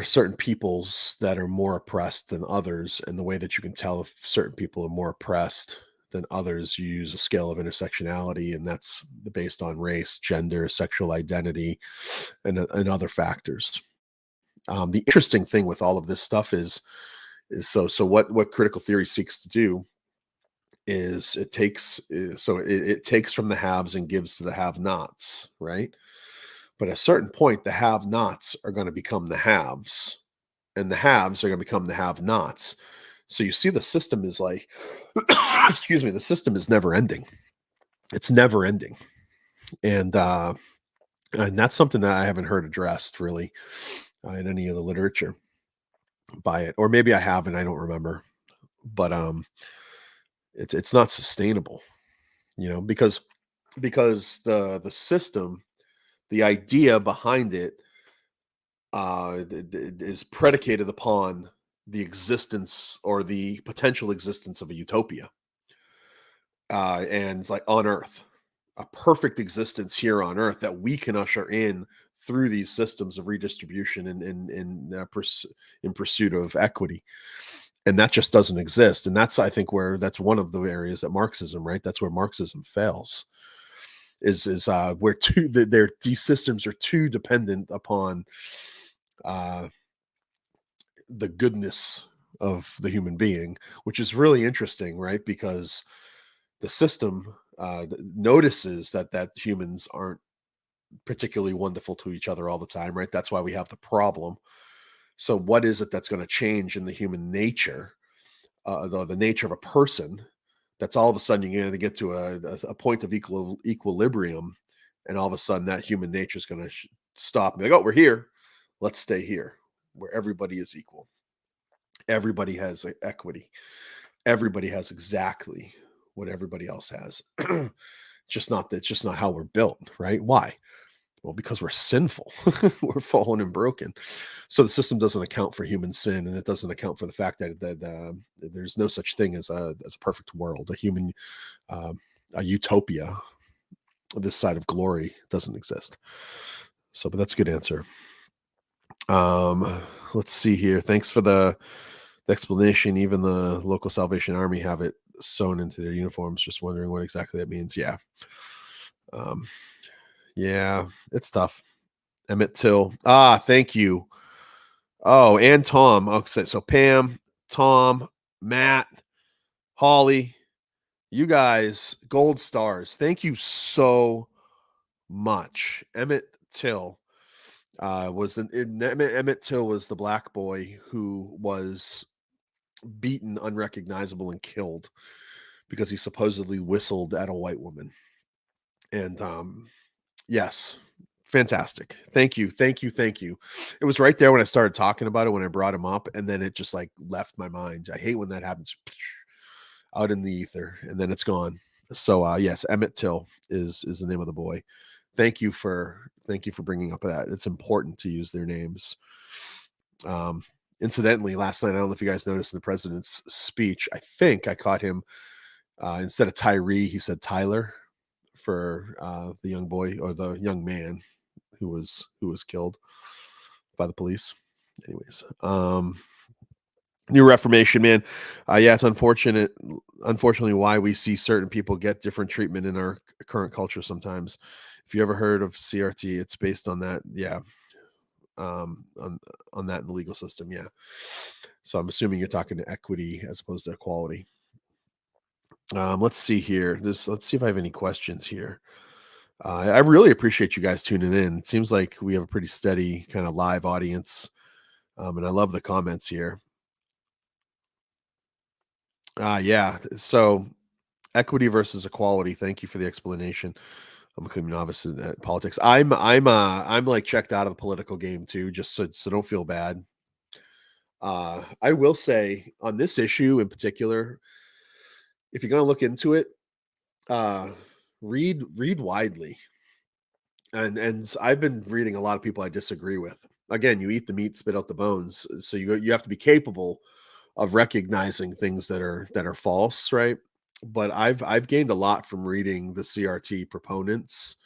are certain peoples that are more oppressed than others, and the way that you can tell if certain people are more oppressed than others, you use a scale of intersectionality, and that's based on race, gender, sexual identity, and other factors. The interesting thing with all of this stuff is so what critical theory seeks to do is it takes from the haves and gives to the have-nots, right? But at a certain point, the have-nots are going to become the haves, and the haves are going to become the have-nots. So you see, the system is like, excuse me, the system is never ending. It's never ending, and that's something that I haven't heard addressed really in any of the literature by it, or maybe I have and I don't remember. But it's not sustainable, because the system, the idea behind it, is predicated upon the existence or the potential existence of a utopia, and it's like on Earth, a perfect existence here on Earth that we can usher in through these systems of redistribution and in pursuit of equity. And that just doesn't exist. And that's, I think, that's one of the areas that Marxism, right? That's where Marxism fails. Is where these systems are too dependent upon the goodness of the human being, which is really interesting, right? Because the system notices that humans aren't particularly wonderful to each other all the time, right? That's why we have the problem. So what is it that's going to change in the human nature, the nature of a person, that's all of a sudden you're going to get to a point of equilibrium, and all of a sudden that human nature is going to stop and be like, oh, we're here, let's stay here, where everybody is equal, everybody has equity, everybody has exactly what everybody else has. It's just not how we're built, right? Why? Well, because we're sinful. We're fallen and broken. So the system doesn't account for human sin, and it doesn't account for the fact that there's no such thing as a perfect world. A utopia, this side of glory, doesn't exist. So, but that's a good answer. Let's see here. Thanks for the explanation. Even the local Salvation Army have it sewn into their uniforms. Just wondering what exactly that means. Yeah. Yeah, it's tough. Emmett Till. Thank you. Oh, and Tom. Okay, so Pam, Tom, Matt, Holly, you guys, gold stars. Thank you so much. Emmett Till Emmett Till was the black boy who was beaten, unrecognizable, and killed because he supposedly whistled at a white woman. And yes, fantastic. Thank you. It was right there when I started talking about it, when I brought him up, and then it just like left my mind. I hate when that happens out in the ether and then it's gone. So yes, Emmett Till is the name of the boy. Thank you for bringing up that. It's important to use their names. Um, Incidentally, last night, I don't know if you guys noticed in the president's speech, I think I caught him, instead of Tyree, he said Tyler for the young boy or the young man who was killed by the police. Anyways, New Reformation, man. Yeah, it's unfortunately, why we see certain people get different treatment in our current culture sometimes. If you ever heard of CRT, it's based on that. Yeah, on that in the legal system. Yeah. So I'm assuming you're talking to equity as opposed to equality. Let's see here. Let's see if I have any questions here. I really appreciate you guys tuning in. It seems like we have a pretty steady kind of live audience, and I love the comments here. Yeah. So equity versus equality. Thank you for the explanation. I'm a clean novice in politics. I'm like checked out of the political game too, just so don't feel bad. I will say on this issue in particular, if you're gonna look into it, uh, read widely. And I've been reading a lot of people I disagree with. Again, you eat the meat, spit out the bones. So you have to be capable of recognizing things that are false, right? But I've gained a lot from reading the CRT proponents.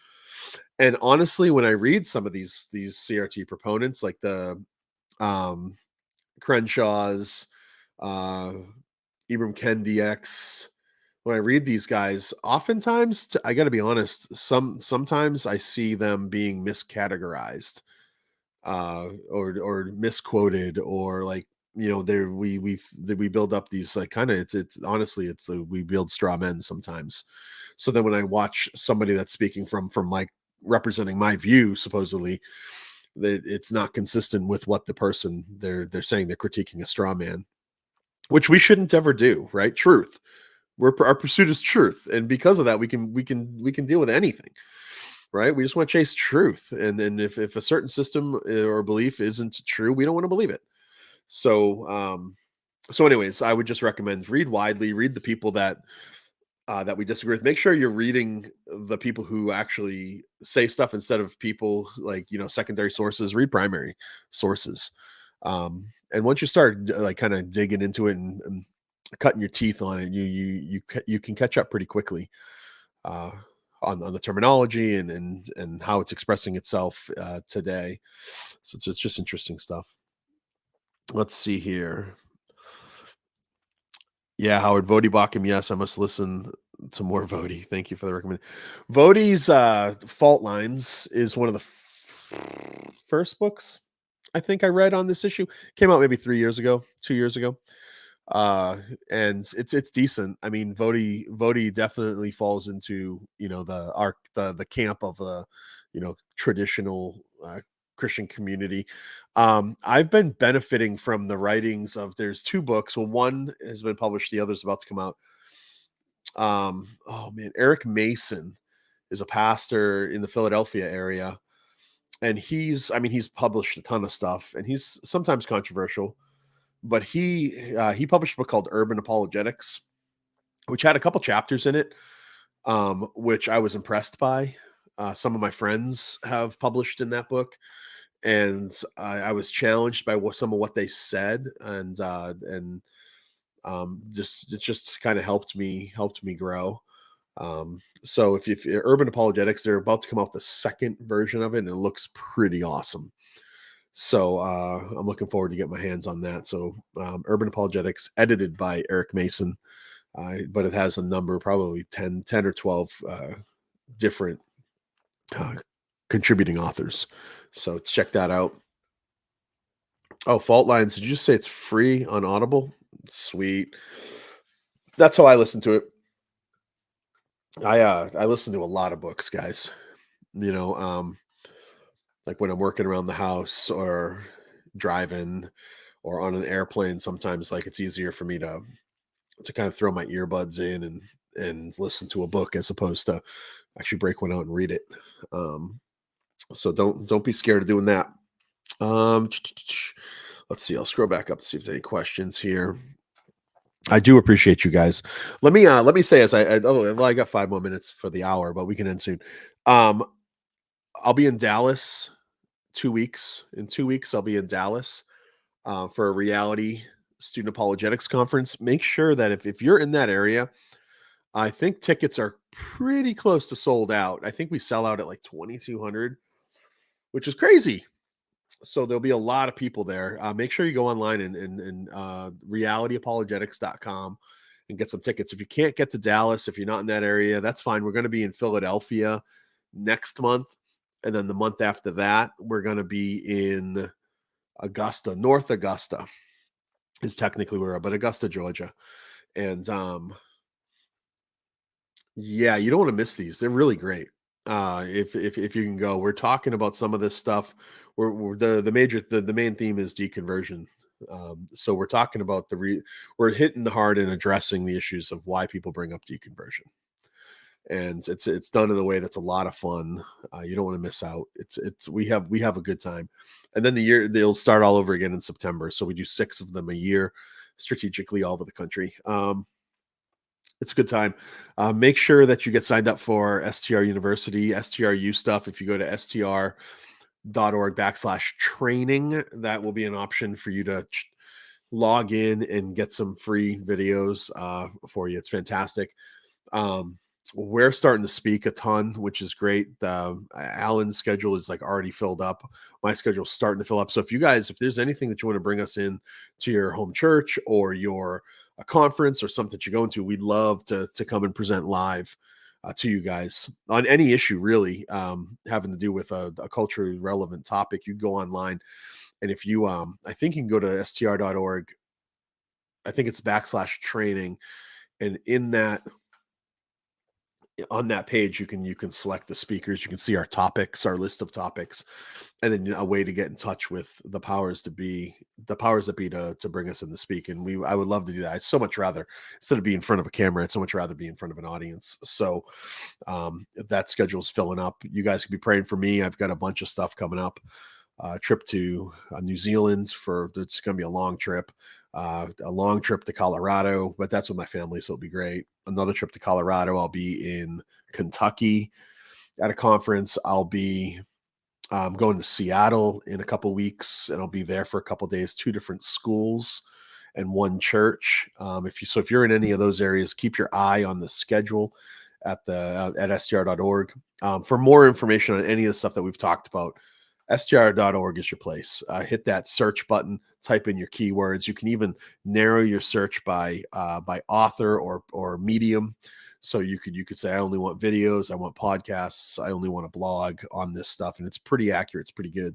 And honestly, when I read some of these CRT proponents, like the um Crenshaws, uh Ibram Kendi X, when I read these guys, oftentimes I got to be honest, sometimes I see them being miscategorized, or misquoted, or like, there we build up these like kind of, it's honestly, we build straw men sometimes. So then when I watch somebody that's speaking from like representing my view, supposedly, that it's not consistent with what the person they're saying, they're critiquing a straw man, which we shouldn't ever do, right? Truth. Our pursuit is truth, and because of that, we can deal with anything, right? We just want to chase truth, and then if a certain system or belief isn't true, we don't want to believe it. So anyways, I would just recommend read widely, read the people that we disagree with. Make sure you're reading the people who actually say stuff instead of people like, secondary sources. Read primary sources. And once you start like kind of digging into it and cutting your teeth on it, you can catch up pretty quickly, uh, on the terminology and how it's expressing itself today. So it's just interesting stuff. Let's see here. Yeah, Howard Vody Bakum. Yes, I must listen to more Vody. Thank you for the recommend. Vody's Fault Lines is one of the first books I think I read on this issue. Came out maybe 3 years ago, 2 years ago. And it's decent. I mean, Vody definitely falls into, the camp of the, traditional Christian community. I've been benefiting from the writings of, there's two books. Well, one has been published, the other's about to come out. Oh man, Eric Mason is a pastor in the Philadelphia area, and he's published a ton of stuff, and he's sometimes controversial, but he published a book called Urban Apologetics, which had a couple chapters in it, which I was impressed by. Some of my friends have published in that book, and I was challenged by some of what they said, and just it just kind of helped me grow. So if Urban Apologetics, they're about to come out the second version of it, and it looks pretty awesome. So I'm looking forward to get my hands on that. So Urban Apologetics, edited by Eric Mason, but it has a number, probably 10 or 12 different uh, contributing authors. So check that out. Oh, Fault Lines. Did you just say it's free on Audible? Sweet. That's how I listen to it. I listen to a lot of books, guys. You know, like when I'm working around the house or driving or on an airplane, sometimes like it's easier for me to kind of throw my earbuds in and listen to a book as opposed to actually break one out and read it. Um, so don't be scared of doing that. Um, let's see. I'll scroll back up to see if there's any questions here. I do appreciate you guys. Let me say, as I got 5 more minutes for the hour, but we can end soon. Um, I'll be in Dallas 2 weeks. In 2 weeks, I'll be in Dallas for a reality student apologetics conference. Make sure that if you're in that area, I think tickets are pretty close to sold out. I think we sell out at like 2,200, which is crazy. So there'll be a lot of people there. Make sure you go online and realityapologetics.com and get some tickets. If you can't get to Dallas, if you're not in that area, that's fine. We're going to be in Philadelphia next month. And then the month after that, we're going to be in Augusta, North Augusta is technically where, but Augusta, Georgia. And yeah, you don't want to miss these. They're really great. If you can go, we're talking about some of this stuff. We're the main theme is deconversion. So we're talking about we're hitting the hard and addressing the issues of why people bring up deconversion, and it's done in a way that's a lot of fun. You don't want to miss out. We have a good time, and then they'll start all over again in September. So we do 6 of them a year, strategically all over the country. It's a good time. Make sure that you get signed up for STR University, STRU stuff. If you go to str.org/training, that will be an option for you to log in and get some free videos for you. It's fantastic. We're starting to speak a ton, which is great. Alan's schedule is like already filled up. My schedule's starting to fill up. So if there's anything that you want to bring us in to your home church or a conference or something that you're going to, we'd love to come and present live to you guys on any issue, really, having to do with a culturally relevant topic. You go online, and if you, I think you can go to str.org. I think it's /training, and on that page you can select the speakers. You can see our topics, our list of topics, and then a way to get in touch with the powers that be to bring us in to speak. And I would love to do that. I'd so much rather, instead of being in front of a camera, I'd so much rather be in front of an audience. So if that schedule's filling up, you guys can be praying for me. I've got a bunch of stuff coming up. Trip to New Zealand it's going to be a long trip to Colorado, but that's with my family, so it'll be great. Another trip to Colorado. I'll be in Kentucky at a conference. I'll be going to Seattle in a couple weeks, and I'll be there for a couple days, 2 different schools and 1 church. If you're in any of those areas, keep your eye on the schedule at str.org. For more information on any of the stuff that we've talked about, str.org is your place. Hit that search button, type in your keywords. You can even narrow your search by author or medium. So you could say, I only want videos, I want podcasts, I only want a blog on this stuff, and it's pretty accurate. It's pretty good.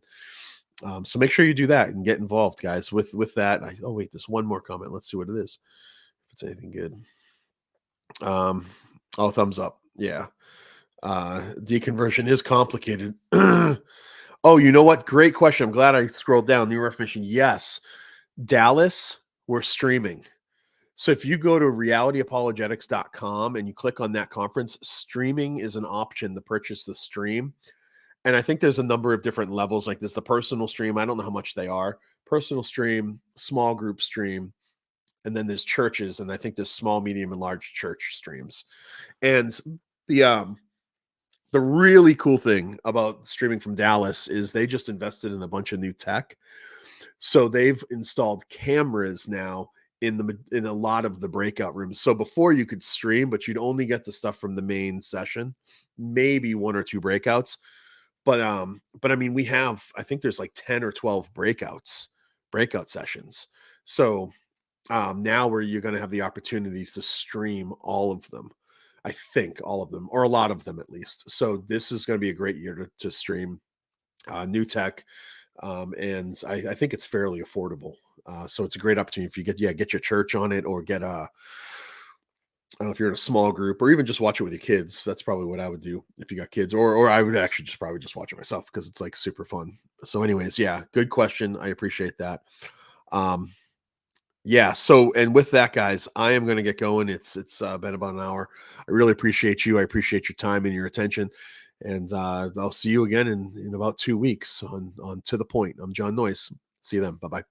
So make sure you do that and get involved, guys. With that, there's one more comment. Let's see what it is. If it's anything good. Thumbs up. Yeah. Deconversion is complicated. Oh, you know what? Great question. I'm glad I scrolled down. New Reformation. Yes. Dallas, we're streaming. So if you go to realityapologetics.com and you click on that conference, streaming is an option to purchase the stream. And I think there's a number of different levels. Like there's the personal stream. I don't know how much they are. Personal stream, small group stream, and then there's churches. And I think there's small, medium, and large church streams. And the really cool thing about streaming from Dallas is they just invested in a bunch of new tech. So they've installed cameras now in a lot of the breakout rooms. So before you could stream, but you'd only get the stuff from the main session, maybe 1 or 2 breakouts. But I mean, I think there's like 10 or 12 breakout sessions. So now where you're going to have the opportunity to stream all of them. I think all of them, or a lot of them at least. So this is going to be a great year to stream new tech. And I think it's fairly affordable. So it's a great opportunity if you get your church on it, or get I don't know if you're in a small group, or even just watch it with your kids. That's probably what I would do if you got kids, or I would actually probably just watch it myself because it's like super fun. So anyways, yeah, good question. I appreciate that. Yeah. So, and with that, guys, I am going to get going. It's been about an hour. I really appreciate you. I appreciate your time and your attention. And I'll see you again in about 2 weeks on To the Point. I'm Jon Noyes. See you then. Bye-bye.